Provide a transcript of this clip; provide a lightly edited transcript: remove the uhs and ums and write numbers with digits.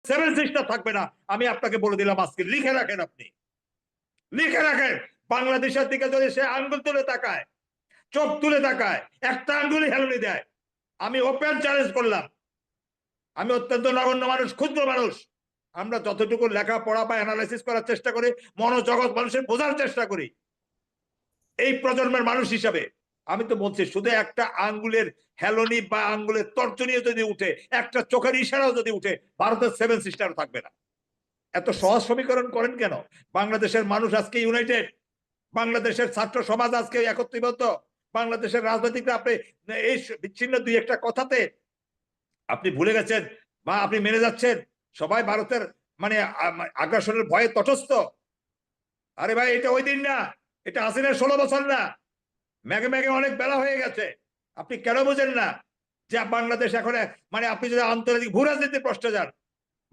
Seven sister থাকবে না। আমি আপনাকে বলে দিলাম আজকে, লিখে রাখেন, আপনি লিখে রাখেন। বাংলাদেশের দিকে যদি সে আঙ্গুল তুলে তাকায়, চোখ তুলে তাকায়, একটা আঙ্গুলই হেলুনি দেয়, আমি ওপেন চ্যালেঞ্জ করলাম। আমি অত্যন্ত নগণ্য মানুষ, ক্ষুদ্র মানুষ। আমরা যতটুকু লেখাপড়া বা অ্যানালাইসিস করার চেষ্টা করি, মনোজগৎ মানুষের বোঝার চেষ্টা করি, এই প্রজন্মের মানুষ হিসাবে আমি তো বলছি, শুধু একটা আঙ্গুলের হেলনি বা আঙ্গুলের তর্জনীয় যদি উঠে, একটা চোখের ইশারাও যদি উঠে, ভারতের সেভেন সিস্টার থাকবে না। এত সহজ সমীকরণ করেন কেন? বাংলাদেশের মানুষ আজকে ইউনাইটেড, বাংলাদেশের ছাত্র সমাজ আজকে একত্রীভূত, বাংলাদেশের রাজনৈতিকরা আপনি এই বিচ্ছিন্ন দুই একটা কথাতে আপনি ভুলে গেছেন বা আপনি মেনে যাচ্ছেন সবাই ভারতের মানে আগ্রাসনের ভয়ে তটস্থ। আরে ভাই, এটা ওই দিন না, এটা হাসিনার 16 বছর না, ম্যাগে ম্যাগে অনেক বেলা হয়ে গেছে। আপনি কেন বোঝেন না যে বাংলাদেশ এখন মানে আপনি যদি আন্তর্জাতিক ভূ রাজনীতির প্রশ্নে যান,